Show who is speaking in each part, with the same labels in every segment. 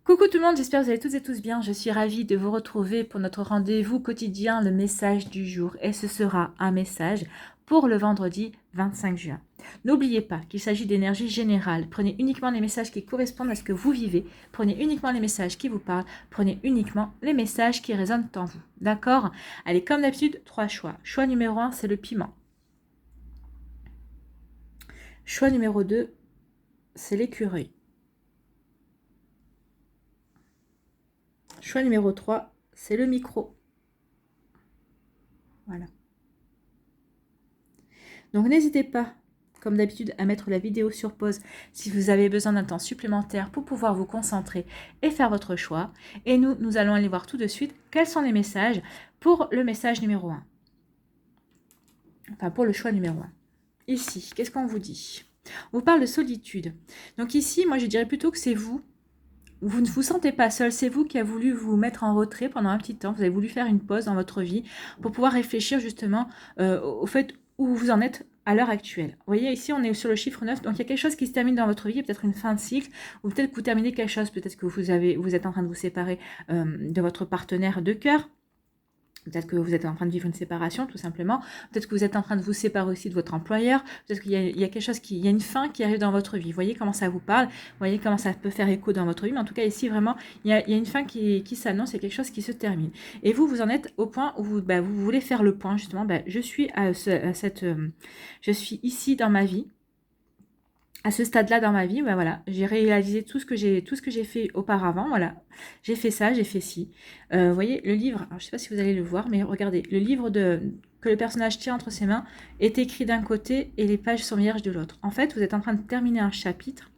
Speaker 1: Coucou tout le monde, j'espère que vous allez toutes et tous bien. Je suis ravie de vous retrouver pour notre rendez-vous quotidien, le message du jour. Et ce sera un message pour le vendredi 25 juin. N'oubliez pas qu'il s'agit d'énergie générale. Prenez uniquement les messages qui correspondent à ce que vous vivez. Prenez uniquement les messages qui vous parlent. Prenez uniquement les messages qui résonnent en vous. D'accord? Allez, comme d'habitude, 3 choix. Choix numéro 1, c'est le piment. Choix numéro 2, c'est l'écureuil. Choix numéro 3, c'est le micro. Voilà. Donc n'hésitez pas, comme d'habitude, à mettre la vidéo sur pause si vous avez besoin d'un temps supplémentaire pour pouvoir vous concentrer et faire votre choix. Et nous allons aller voir tout de suite quels sont les messages pour le message numéro 1. Enfin, pour le choix numéro 1. Ici, qu'est-ce qu'on vous dit? On vous parle de solitude. Donc ici, moi je dirais plutôt que c'est vous. Vous ne vous sentez pas seul, c'est vous qui avez voulu vous mettre en retrait pendant un petit temps. Vous avez voulu faire une pause dans votre vie pour pouvoir réfléchir justement au fait où vous en êtes à l'heure actuelle. Vous voyez, ici, on est sur le chiffre 9, donc il y a quelque chose qui se termine dans votre vie, peut-être une fin de cycle, ou peut-être que vous terminez quelque chose, peut-être que vous êtes en train de vous séparer de votre partenaire de cœur. Peut-être que vous êtes en train de vivre une séparation, tout simplement. Peut-être que vous êtes en train de vous séparer aussi de votre employeur. Peut-être qu'il y a quelque chose il y a une fin qui arrive dans votre vie. Vous voyez comment ça vous parle. Vous voyez comment ça peut faire écho dans votre vie. Mais en tout cas, ici, vraiment, il y a une fin qui s'annonce. Il y a quelque chose qui se termine. Et vous en êtes au point où vous voulez faire le point, justement. Je suis je suis ici dans ma vie. À ce stade-là dans ma vie, voilà, j'ai réalisé tout ce que j'ai fait auparavant, voilà, j'ai fait ça, j'ai fait ci. Vous voyez, le livre, alors je ne sais pas si vous allez le voir, mais regardez, le livre que le personnage tient entre ses mains est écrit d'un côté et les pages sont vierges de l'autre. En fait, vous êtes en train de terminer un chapitre.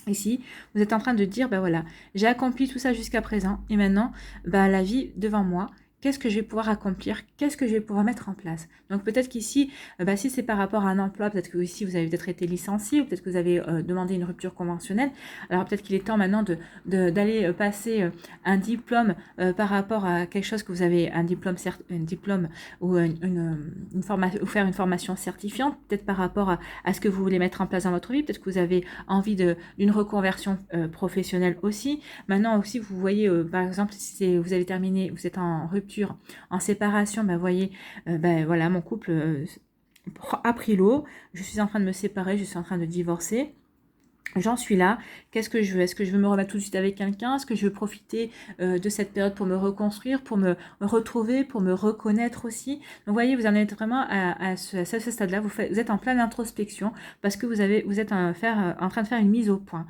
Speaker 1: Ici, vous êtes en train de dire, voilà, j'ai accompli tout ça jusqu'à présent et maintenant, la vie devant moi. Qu'est-ce que je vais pouvoir accomplir? Qu'est-ce que je vais pouvoir mettre en place? Donc peut-être qu'ici, si c'est par rapport à un emploi, peut-être que ici vous avez peut-être été licencié, ou peut-être que vous avez demandé une rupture conventionnelle. Alors peut-être qu'il est temps maintenant d'aller passer un diplôme par rapport à quelque chose que vous avez, un diplôme ou ou faire une formation certifiante, peut-être par rapport à ce que vous voulez mettre en place dans votre vie. Peut-être que vous avez envie d'une reconversion professionnelle aussi. Maintenant aussi, vous voyez, par exemple, si vous avez terminé, vous êtes en rupture, en séparation, voyez, voilà, mon couple a pris l'eau, je suis en train de me séparer, je suis en train de divorcer. J'en suis là, qu'est-ce que je veux? Est-ce que je veux me remettre tout de suite avec quelqu'un? Est-ce que je veux profiter de cette période pour me reconstruire, pour me retrouver, pour me reconnaître aussi? Donc vous voyez, vous en êtes vraiment à ce stade-là, vous êtes en pleine introspection parce que vous êtes en train de faire une mise au point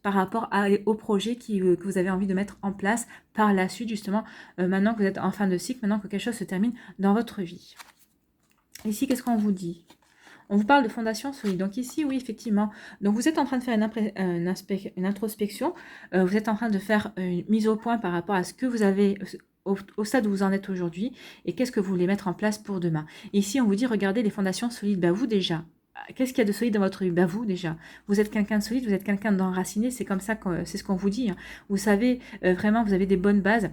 Speaker 1: par rapport au projet que vous avez envie de mettre en place par la suite, justement, maintenant que vous êtes en fin de cycle, maintenant que quelque chose se termine dans votre vie. Ici, qu'est-ce qu'on vous dit? On vous parle de fondation solide. Donc ici, oui, effectivement. Donc vous êtes en train de faire une introspection. Vous êtes en train de faire une mise au point par rapport à ce que vous avez au stade où vous en êtes aujourd'hui et qu'est-ce que vous voulez mettre en place pour demain. Et ici, on vous dit, regardez les fondations solides. Vous déjà. Qu'est-ce qu'il y a de solide dans votre vie? Vous déjà. Vous êtes quelqu'un de solide, vous êtes quelqu'un d'enraciné. C'est comme ça que c'est ce qu'on vous dit. Vous savez, vraiment, vous avez des bonnes bases.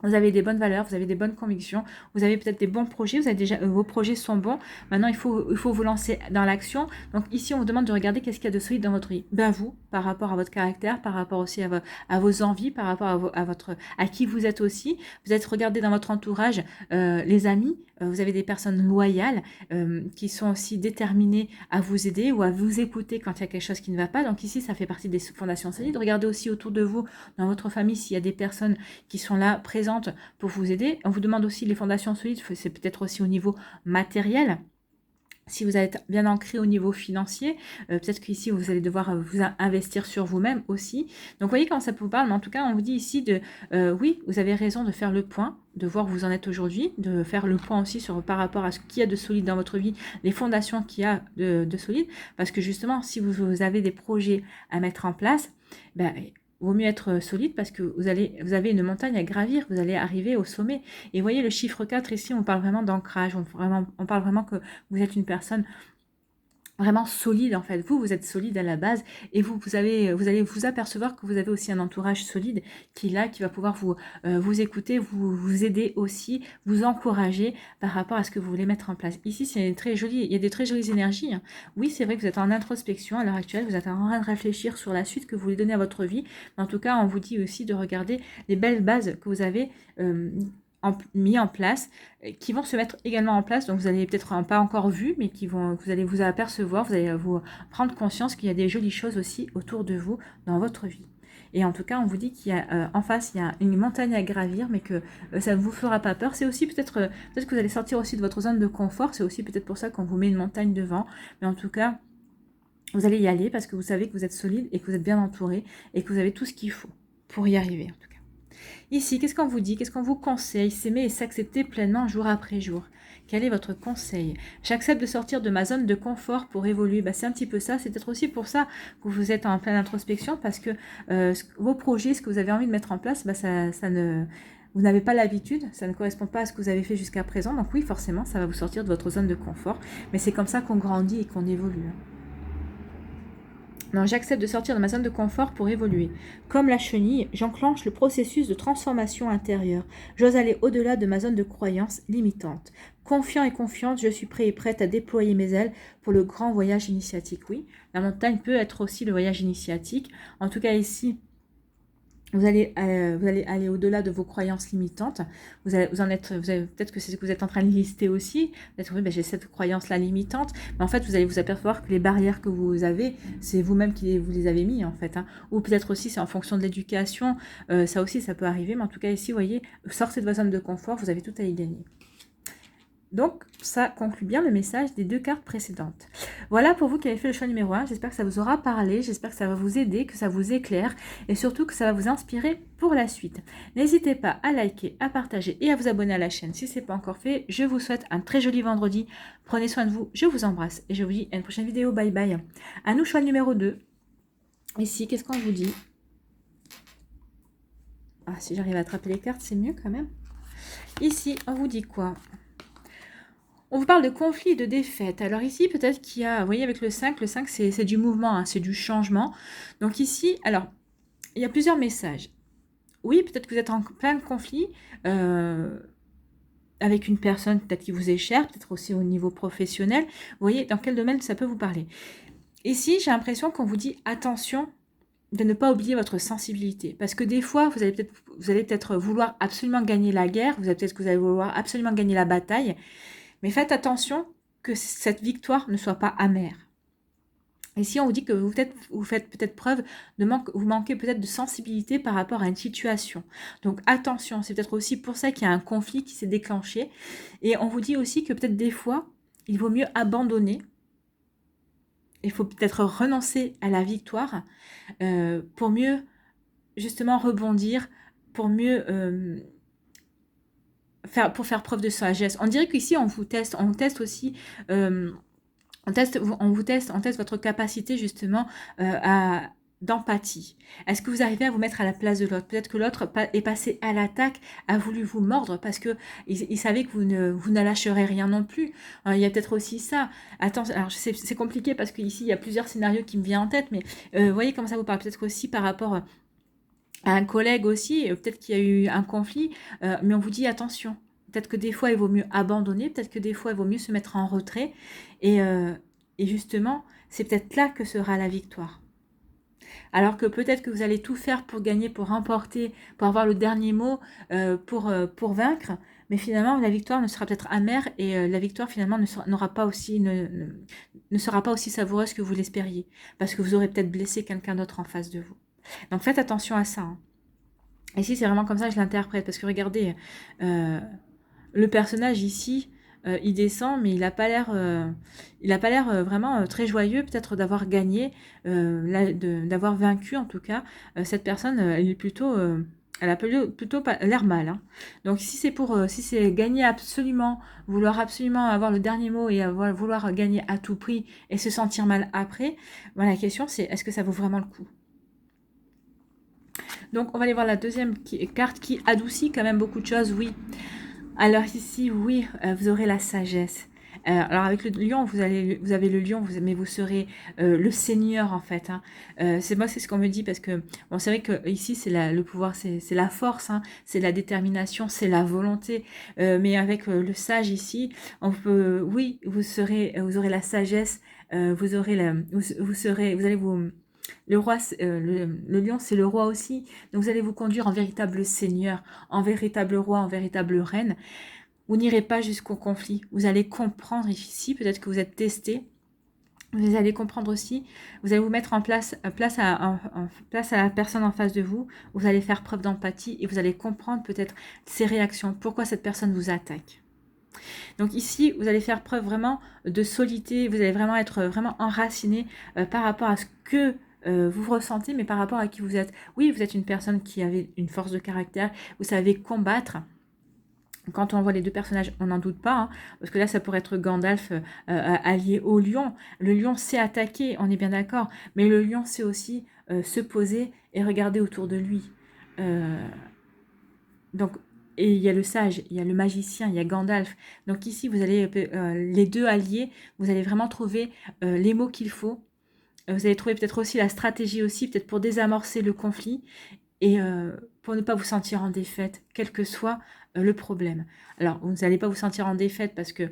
Speaker 1: Vous avez des bonnes valeurs, vous avez des bonnes convictions, vous avez peut-être des bons projets, vous avez déjà, vos projets sont bons. Maintenant, il faut vous lancer dans l'action. Donc ici, on vous demande de regarder qu'est-ce qu'il y a de solide dans votre vie. Vous, par rapport à votre caractère, par rapport aussi à vos envies, par rapport à qui vous êtes aussi. Vous êtes regardé dans votre entourage, les amis, vous avez des personnes loyales qui sont aussi déterminées à vous aider ou à vous écouter quand il y a quelque chose qui ne va pas. Donc ici, ça fait partie des fondations solides. Regardez aussi autour de vous, dans votre famille, s'il y a des personnes qui sont là, présentes pour vous aider. On vous demande aussi les fondations solides, c'est peut-être aussi au niveau matériel. Si vous êtes bien ancré au niveau financier, peut-être qu'ici vous allez devoir vous investir sur vous-même aussi. Donc vous voyez comment ça vous parle, mais en tout cas on vous dit ici oui, vous avez raison de faire le point, de voir où vous en êtes aujourd'hui, de faire le point aussi par rapport à ce qu'il y a de solide dans votre vie, les fondations qu'il y a de solide, parce que justement si vous avez des projets à mettre en place, vaut mieux être solide parce que vous avez une montagne à gravir, vous allez arriver au sommet. Et vous voyez le chiffre 4 ici, on parle vraiment d'ancrage, on parle vraiment que vous êtes une personne vraiment solide en fait. Vous êtes solide à la base et vous allez vous apercevoir que vous avez aussi un entourage solide qui est là, qui va pouvoir vous écouter, vous aider aussi, vous encourager par rapport à ce que vous voulez mettre en place. Ici, c'est très joli, il y a des très jolies énergies, hein. Oui, c'est vrai que vous êtes en introspection à l'heure actuelle, vous êtes en train de réfléchir sur la suite que vous voulez donner à votre vie. Mais en tout cas, on vous dit aussi de regarder les belles bases que vous avez mis en place, qui vont se mettre également en place. Donc vous allez peut-être pas encore vu, mais vous allez vous apercevoir, vous allez vous prendre conscience qu'il y a des jolies choses aussi autour de vous dans votre vie. Et en tout cas, on vous dit qu'il y a en face, il y a une montagne à gravir, mais que ça ne vous fera pas peur. C'est aussi peut-être que vous allez sortir aussi de votre zone de confort. C'est aussi peut-être pour ça qu'on vous met une montagne devant. Mais en tout cas, vous allez y aller parce que vous savez que vous êtes solide et que vous êtes bien entouré et que vous avez tout ce qu'il faut pour y arriver, en tout cas. Ici, qu'est-ce qu'on vous dit? Qu'est-ce qu'on vous conseille? S'aimer et s'accepter pleinement jour après jour. Quel est votre conseil? J'accepte de sortir de ma zone de confort pour évoluer. C'est un petit peu ça. C'est peut-être aussi pour ça que vous êtes en pleine introspection parce que vos projets, ce que vous avez envie de mettre en place, vous n'avez pas l'habitude, ça ne correspond pas à ce que vous avez fait jusqu'à présent. Donc oui, forcément, ça va vous sortir de votre zone de confort. Mais c'est comme ça qu'on grandit et qu'on évolue. Non, j'accepte de sortir de ma zone de confort pour évoluer. Comme la chenille, j'enclenche le processus de transformation intérieure. J'ose aller au-delà de ma zone de croyance limitante. Confiant et confiante, je suis prêt et prête à déployer mes ailes pour le grand voyage initiatique. Oui, la montagne peut être aussi le voyage initiatique. En tout cas ici, vous allez aller au-delà de vos croyances limitantes. Peut-être que c'est ce que vous êtes en train de lister aussi. Peut-être oui, j'ai cette croyance-là limitante. Mais en fait, vous allez vous apercevoir que les barrières que vous avez, c'est vous-même qui vous les avez mis en fait. Hein. Ou peut-être aussi c'est en fonction de l'éducation. Ça aussi, ça peut arriver. Mais en tout cas ici, vous voyez, sortez de votre zone de confort. Vous avez tout à y gagner. Donc, ça conclut bien le message des deux cartes précédentes. Voilà pour vous qui avez fait le choix numéro 1. J'espère que ça vous aura parlé, j'espère que ça va vous aider, que ça vous éclaire et surtout que ça va vous inspirer pour la suite. N'hésitez pas à liker, à partager et à vous abonner à la chaîne si ce n'est pas encore fait. Je vous souhaite un très joli vendredi. Prenez soin de vous, je vous embrasse et je vous dis à une prochaine vidéo. Bye bye. À nous, choix numéro 2. Ici, qu'est-ce qu'on vous dit? Ah, si j'arrive à attraper les cartes, c'est mieux quand même. Ici, on vous dit quoi? On vous parle de conflit et de défaite. Alors ici, peut-être qu'il y a, vous voyez avec le 5 c'est du mouvement, hein, c'est du changement. Donc ici, alors, il y a plusieurs messages. Oui, peut-être que vous êtes en plein conflit avec une personne peut-être qui vous est chère, peut-être aussi au niveau professionnel. Vous voyez dans quel domaine ça peut vous parler. Ici, j'ai l'impression qu'on vous dit attention de ne pas oublier votre sensibilité. Parce que des fois, vous allez peut-être vouloir absolument gagner la guerre, peut-être que vous allez vouloir absolument gagner la bataille. Mais faites attention que cette victoire ne soit pas amère. Ici, on vous dit que vous faites peut-être preuve vous manquez peut-être de sensibilité par rapport à une situation. Donc attention, c'est peut-être aussi pour ça qu'il y a un conflit qui s'est déclenché. Et on vous dit aussi que peut-être des fois, il vaut mieux abandonner. Il faut peut-être renoncer à la victoire pour mieux justement rebondir, pour mieux... pour faire preuve de sagesse. On dirait qu'ici, on teste aussi, on teste votre capacité justement d'empathie. Est-ce que vous arrivez à vous mettre à la place de l'autre? Peut-être que l'autre est passé à l'attaque, a voulu vous mordre parce que il savait que vous ne lâcherez rien non plus. Il y a peut-être aussi ça. Attends, alors c'est compliqué parce qu'ici, il y a plusieurs scénarios qui me viennent en tête, mais vous voyez comment ça vous parle. Peut-être aussi par rapport à un collègue aussi, peut-être qu'il y a eu un conflit, mais on vous dit attention. Peut-être que des fois, il vaut mieux abandonner, peut-être que des fois, il vaut mieux se mettre en retrait. Et justement, c'est peut-être là que sera la victoire. Alors que peut-être que vous allez tout faire pour gagner, pour remporter, pour avoir le dernier mot, pour vaincre. Mais finalement, la victoire ne sera peut-être amère et la victoire finalement ne sera pas aussi savoureuse que vous l'espériez. Parce que vous aurez peut-être blessé quelqu'un d'autre en face de vous. Donc faites attention à ça. Hein. Ici, c'est vraiment comme ça que je l'interprète. Parce que regardez, le personnage ici, il descend, mais il n'a pas l'air vraiment très joyeux, peut-être d'avoir gagné, d'avoir vaincu en tout cas. Cette personne, elle a plutôt l'air mal. Hein. Donc si c'est gagner absolument, vouloir absolument avoir le dernier mot et vouloir gagner à tout prix et se sentir mal après, la question c'est est-ce que ça vaut vraiment le coup? Donc, on va aller voir la deuxième carte qui adoucit quand même beaucoup de choses, oui. Alors ici, oui, vous aurez la sagesse. Alors avec le lion, vous avez le lion, mais vous serez le seigneur en fait. Hein. C'est ce qu'on me dit parce que bon, c'est vrai que ici c'est le pouvoir, c'est la force, hein, c'est la détermination, c'est la volonté. Mais avec le sage ici, oui, vous aurez la sagesse, vous aurez vous allez vous le roi, le lion, c'est le roi aussi. Donc vous allez vous conduire en véritable seigneur, en véritable roi, en véritable reine. Vous n'irez pas jusqu'au conflit. Vous allez comprendre ici, peut-être que vous êtes testé. Vous allez comprendre aussi, vous allez vous mettre place à la personne en face de vous. Vous allez faire preuve d'empathie et vous allez comprendre peut-être ses réactions, pourquoi cette personne vous attaque. Donc ici, vous allez faire preuve vraiment de solidité, vous allez vraiment être vraiment enraciné par rapport à ce que vous ressentez, mais par rapport à qui vous êtes. Oui, vous êtes une personne qui avait une force de caractère, vous savez combattre. Quand on voit les deux personnages, on n'en doute pas, hein, parce que là, ça pourrait être Gandalf allié au lion. Le lion sait attaquer, on est bien d'accord, mais le lion sait aussi se poser et regarder autour de lui. Donc, et il y a le sage, il y a le magicien, il y a Gandalf. Donc ici, vous allez, les deux alliés, vous allez vraiment trouver les mots qu'il faut. Vous allez trouver peut-être aussi la stratégie aussi, peut-être pour désamorcer le conflit et pour ne pas vous sentir en défaite, quel que soit le problème. Alors, vous n'allez pas vous sentir en défaite parce que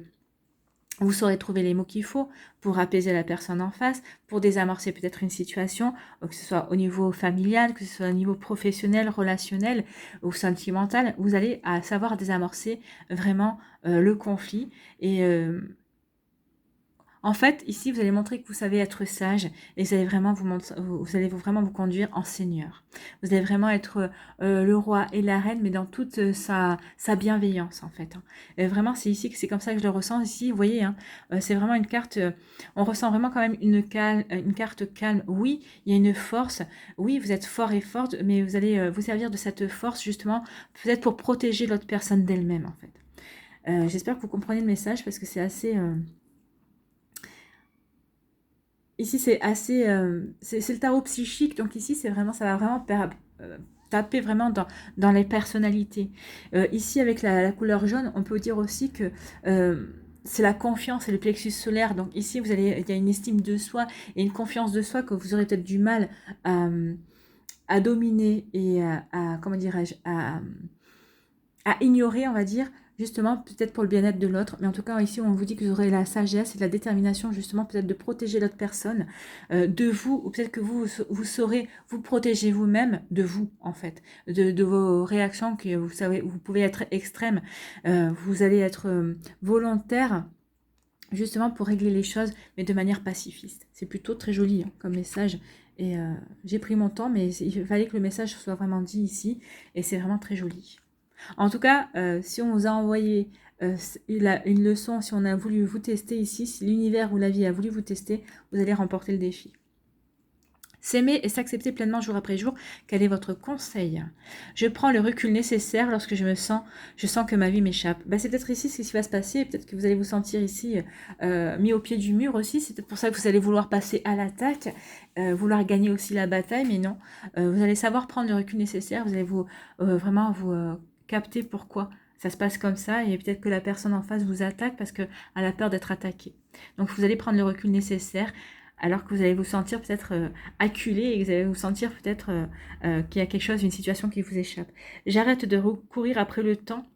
Speaker 1: vous saurez trouver les mots qu'il faut pour apaiser la personne en face, pour désamorcer peut-être une situation, que ce soit au niveau familial, que ce soit au niveau professionnel, relationnel ou sentimental. Vous allez savoir désamorcer vraiment le conflit et en fait, ici, vous allez montrer que vous savez être sage et vous allez vraiment vous allez vraiment vous conduire en seigneur. Vous allez vraiment être le roi et la reine, mais dans toute sa bienveillance, en fait. Hein. Et vraiment, c'est ici que c'est comme ça que je le ressens. Ici, vous voyez, hein, c'est vraiment une carte, on ressent vraiment quand même une carte calme. Oui, il y a une force. Oui, vous êtes fort et forte, mais vous allez vous servir de cette force, justement, peut-être pour protéger l'autre personne d'elle-même, en fait. J'espère que vous comprenez le message parce que c'est assez... Ici, c'est assez... c'est le tarot psychique, donc ici, c'est vraiment, ça va vraiment taper vraiment dans les personnalités. Ici, avec la couleur jaune, on peut dire aussi que c'est la confiance et le plexus solaire. Donc ici, il y a une estime de soi et une confiance de soi que vous aurez peut-être du mal à dominer et comment dirais-je, à ignorer, on va dire, justement, peut-être pour le bien-être de l'autre. Mais en tout cas, ici, on vous dit que vous aurez la sagesse et la détermination, justement, peut-être de protéger l'autre personne de vous, ou peut-être que vous saurez vous protéger vous-même de vous, en fait, de vos réactions, que vous savez, vous pouvez être extrême, vous allez être volontaire, justement, pour régler les choses, mais de manière pacifiste. C'est plutôt très joli hein, comme message. Et j'ai pris mon temps, mais il fallait que le message soit vraiment dit ici, et c'est vraiment très joli. En tout cas, si on vous a envoyé une leçon, si on a voulu vous tester ici, si l'univers ou la vie a voulu vous tester, vous allez remporter le défi. S'aimer et s'accepter pleinement jour après jour, quel est votre conseil? Je prends le recul nécessaire lorsque je sens que ma vie m'échappe. Ben, c'est peut-être ici ce qui va se passer, peut-être que vous allez vous sentir ici mis au pied du mur aussi, c'est peut-être pour ça que vous allez vouloir passer à l'attaque, vouloir gagner aussi la bataille, mais non, vous allez savoir prendre le recul nécessaire, vous allez vraiment vous capter pourquoi ça se passe comme ça, et peut-être que la personne en face vous attaque parce qu'elle a peur d'être attaquée. Donc vous allez prendre le recul nécessaire, alors que vous allez vous sentir peut-être acculé et que vous allez vous sentir peut-être qu'il y a quelque chose, une situation qui vous échappe. J'arrête de courir après le temps.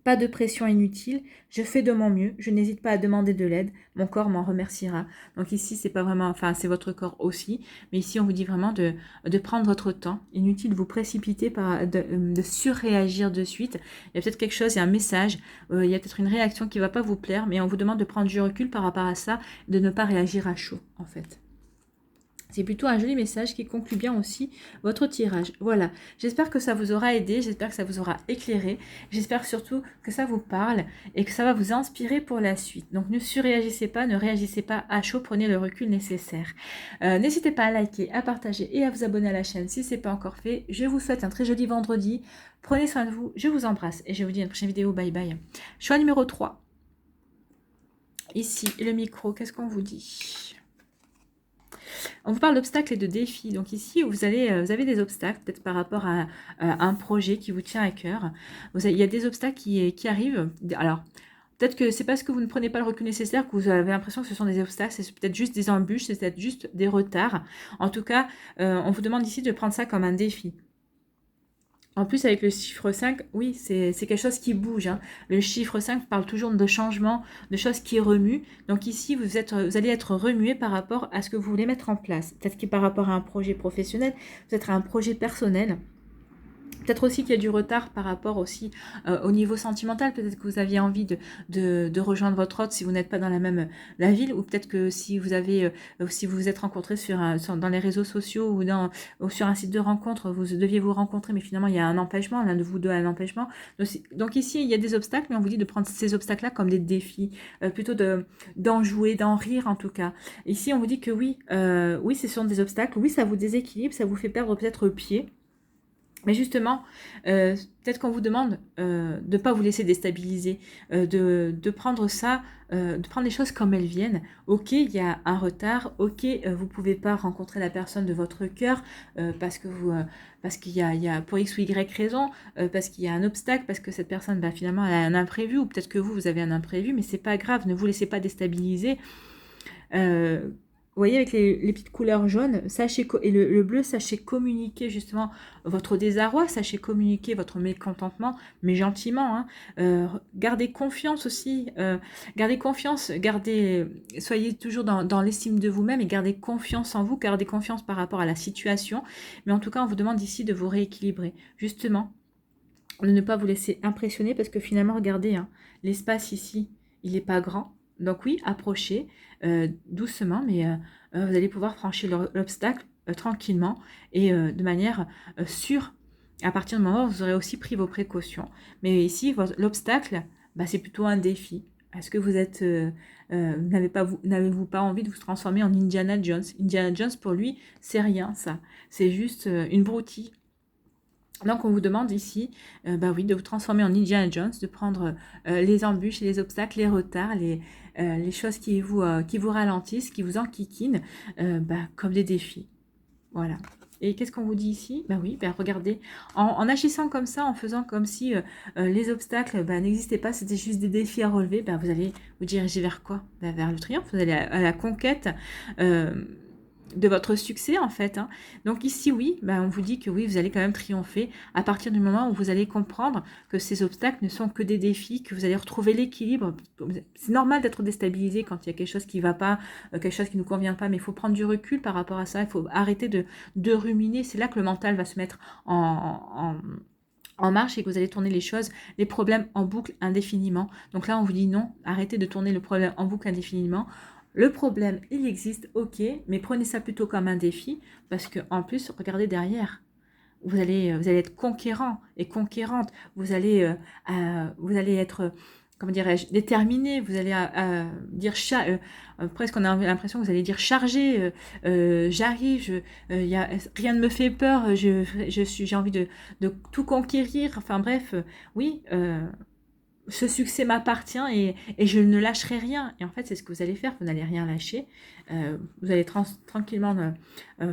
Speaker 1: Pas de pression inutile, je fais de mon mieux, je n'hésite pas à demander de l'aide, mon corps m'en remerciera. Donc ici, c'est pas vraiment, enfin c'est votre corps aussi, mais ici on vous dit vraiment de prendre votre temps, inutile de vous précipiter, de surréagir de suite. Il y a peut-être quelque chose, il y a un message, il y a peut-être une réaction qui ne va pas vous plaire, mais on vous demande de prendre du recul par rapport à ça, de ne pas réagir à chaud en fait. C'est plutôt un joli message qui conclut bien aussi votre tirage. Voilà, j'espère que ça vous aura aidé, j'espère que ça vous aura éclairé, j'espère surtout que ça vous parle et que ça va vous inspirer pour la suite. Donc ne surréagissez pas, ne réagissez pas à chaud, prenez le recul nécessaire. N'hésitez pas à liker, à partager et à vous abonner à la chaîne si ce n'est pas encore fait. Je vous souhaite un très joli vendredi, prenez soin de vous, je vous embrasse et je vous dis à une prochaine vidéo, bye bye. Choix numéro 3. Ici, le micro, qu'est-ce qu'on vous dit ? On vous parle d'obstacles et de défis. Donc ici, vous avez des obstacles, peut-être par rapport à un projet qui vous tient à cœur. Il y a des obstacles qui arrivent. Alors, peut-être que c'est parce que vous ne prenez pas le recul nécessaire que vous avez l'impression que ce sont des obstacles, c'est peut-être juste des embûches, c'est peut-être juste des retards. En tout cas, on vous demande ici de prendre ça comme un défi. En plus, avec le chiffre 5, oui, c'est quelque chose qui bouge, hein. Le chiffre 5 parle toujours de changement, de choses qui remuent. Donc ici, vous allez être remué par rapport à ce que vous voulez mettre en place. Peut-être que par rapport à un projet professionnel, peut-être à un projet personnel. Peut-être aussi qu'il y a du retard par rapport aussi au niveau sentimental. Peut-être que vous aviez envie de rejoindre votre autre si vous n'êtes pas dans la ville. Ou peut-être que si vous si vous vous êtes rencontrés dans les réseaux sociaux ou sur un site de rencontre, vous deviez vous rencontrer, mais finalement il y a un empêchement, l'un de vous deux a un empêchement. Donc ici, il y a des obstacles, mais on vous dit de prendre ces obstacles-là comme des défis, plutôt d'en jouer, d'en rire en tout cas. Ici, on vous dit que oui, oui, ce sont des obstacles, oui, ça vous déséquilibre, ça vous fait perdre peut-être pied. Mais justement, peut-être qu'on vous demande de ne pas vous laisser déstabiliser, de prendre ça, de prendre les choses comme elles viennent. Ok, il y a un retard, ok, vous ne pouvez pas rencontrer la personne de votre cœur parce qu'il y a pour X ou Y raison, parce qu'il y a un obstacle, parce que cette personne, bah, finalement, elle a un imprévu, ou peut-être que vous avez un imprévu, mais c'est pas grave, ne vous laissez pas déstabiliser. Vous voyez, avec les petites couleurs jaunes, et le bleu, sachez communiquer justement votre désarroi, sachez communiquer votre mécontentement, mais gentiment, hein. Gardez confiance aussi, gardez confiance, soyez toujours dans l'estime de vous-même et gardez confiance en vous, gardez confiance par rapport à la situation. Mais en tout cas, on vous demande ici de vous rééquilibrer, justement, de ne pas vous laisser impressionner parce que finalement, regardez, hein, l'espace ici, il n'est pas grand. Donc oui, approchez doucement, mais vous allez pouvoir franchir l'obstacle tranquillement et de manière sûre. À partir du moment où vous aurez aussi pris vos précautions. Mais ici, l'obstacle, bah, c'est plutôt un défi. Est-ce que n'avez-vous pas envie de vous transformer en Indiana Jones? Indiana Jones, pour lui, c'est rien, ça. C'est juste une broutille. Donc on vous demande ici, bah oui, de vous transformer en Indiana Jones, de prendre les embûches, les obstacles, les retards, les choses qui vous ralentissent, qui vous enquiquinent, comme des défis. Voilà. Et qu'est-ce qu'on vous dit ici? Bah oui, bah regardez, en agissant comme ça, en faisant comme si les obstacles n'existaient pas, c'était juste des défis à relever, vous allez vous diriger vers quoi? Vers le triomphe, vous allez à la conquête de votre succès en fait, hein. Donc ici oui, on vous dit que oui, vous allez quand même triompher à partir du moment où vous allez comprendre que ces obstacles ne sont que des défis, que vous allez retrouver l'équilibre. C'est normal d'être déstabilisé quand il y a quelque chose qui ne va pas, quelque chose qui ne nous convient pas, mais il faut prendre du recul par rapport à ça, il faut arrêter de ruminer. C'est là que le mental va se mettre en marche et que vous allez tourner les problèmes en boucle indéfiniment. Donc là, on vous dit non, arrêtez de tourner le problème en boucle indéfiniment. Le problème, il existe, ok, mais prenez ça plutôt comme un défi, parce que en plus, regardez derrière. Vous allez être conquérant et conquérante. Vous allez être, comment dirais-je, déterminé. Vous allez dire presque on a l'impression que vous allez dire chargé. J'arrive. Rien ne me fait peur. J'ai envie de tout conquérir. Enfin bref, oui. Ce succès m'appartient et je ne lâcherai rien. Et en fait, c'est ce que vous allez faire, vous n'allez rien lâcher. Vous allez tranquillement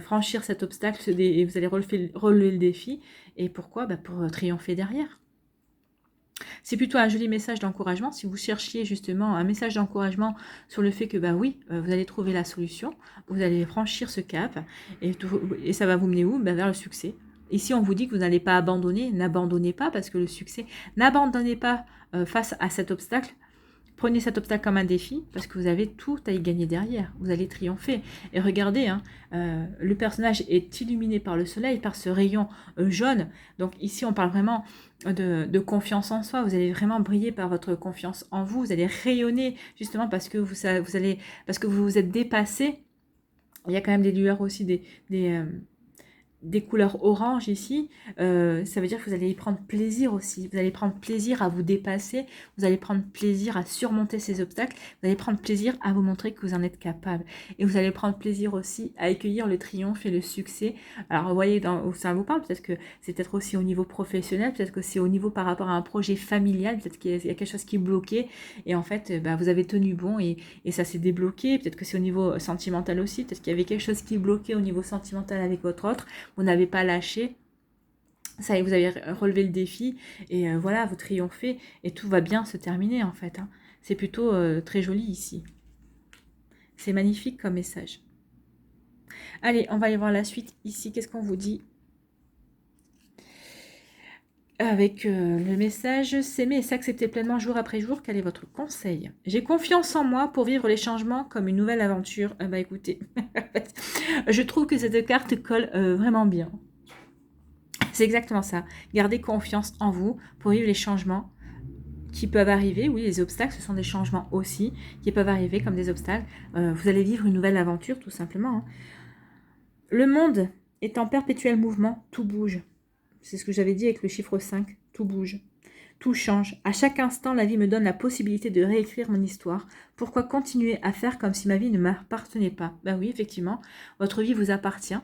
Speaker 1: franchir cet obstacle et vous allez relever le défi. Et pourquoi? Pour triompher derrière. C'est plutôt un joli message d'encouragement. Si vous cherchiez justement un message d'encouragement sur le fait que oui, vous allez trouver la solution, vous allez franchir ce cap et ça va vous mener où? Vers le succès. Ici, on vous dit que vous n'allez pas abandonner. N'abandonnez pas parce que le succès, n'abandonnez pas face à cet obstacle. Prenez cet obstacle comme un défi parce que vous avez tout à y gagner derrière. Vous allez triompher. Et regardez, hein, le personnage est illuminé par le soleil, par ce rayon jaune. Donc ici, on parle vraiment de confiance en soi. Vous allez vraiment briller par votre confiance en vous. Vous allez rayonner justement parce que parce que vous vous êtes dépassé. Il y a quand même des lueurs aussi, des couleurs orange ici, ça veut dire que vous allez y prendre plaisir aussi. Vous allez prendre plaisir à vous dépasser, vous allez prendre plaisir à surmonter ces obstacles, vous allez prendre plaisir à vous montrer que vous en êtes capable. Et vous allez prendre plaisir aussi à accueillir le triomphe et le succès. Alors vous voyez où ça vous parle, peut-être que c'est peut-être aussi au niveau professionnel, peut-être que c'est au niveau par rapport à un projet familial, peut-être qu'il y a quelque chose qui est bloqué et en fait vous avez tenu bon et ça s'est débloqué. Peut-être que c'est au niveau sentimental aussi, peut-être qu'il y avait quelque chose qui est bloqué au niveau sentimental avec votre autre. Vous n'avez pas lâché, ça y est, vous avez relevé le défi et voilà, vous triomphez et tout va bien se terminer en fait, hein. C'est plutôt très joli ici. C'est magnifique comme message. Allez, on va aller voir la suite ici. Qu'est-ce qu'on vous dit? Avec le message, s'aimer et s'accepter pleinement jour après jour, quel est votre conseil? J'ai confiance en moi pour vivre les changements comme une nouvelle aventure. Bah écoutez, je trouve que cette carte colle vraiment bien. C'est exactement ça. Gardez confiance en vous pour vivre les changements qui peuvent arriver. Oui, les obstacles, ce sont des changements aussi qui peuvent arriver comme des obstacles. Vous allez vivre une nouvelle aventure tout simplement. Hein. Le monde est en perpétuel mouvement, tout bouge. C'est ce que j'avais dit avec le chiffre 5, tout bouge. Tout change. À chaque instant, la vie me donne la possibilité de réécrire mon histoire. Pourquoi continuer à faire comme si ma vie ne m'appartenait pas? Ben oui, effectivement, votre vie vous appartient.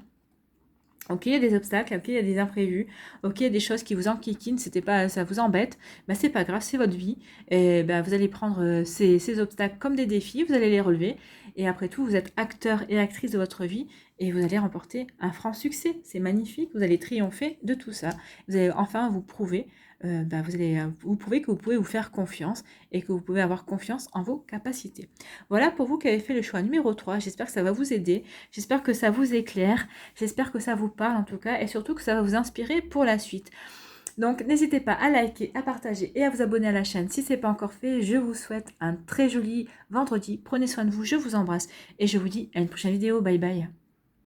Speaker 1: Ok, il y a des obstacles, ok, il y a des imprévus, ok, il y a des choses qui vous enquiquinent, ça vous embête, ben c'est pas grave, c'est votre vie. Et ben vous allez prendre ces obstacles comme des défis, vous allez les relever. Et après tout, vous êtes acteur et actrice de votre vie et vous allez remporter un franc succès. C'est magnifique, vous allez triompher de tout ça. Vous allez enfin vous prouver, vous prouver que vous pouvez vous faire confiance et que vous pouvez avoir confiance en vos capacités. Voilà pour vous qui avez fait le choix numéro 3. J'espère que ça va vous aider, j'espère que ça vous éclaire, j'espère que ça vous parle en tout cas et surtout que ça va vous inspirer pour la suite. Donc n'hésitez pas à liker, à partager et à vous abonner à la chaîne si ce n'est pas encore fait. Je vous souhaite un très joli vendredi. Prenez soin de vous, je vous embrasse et je vous dis à une prochaine vidéo. Bye bye.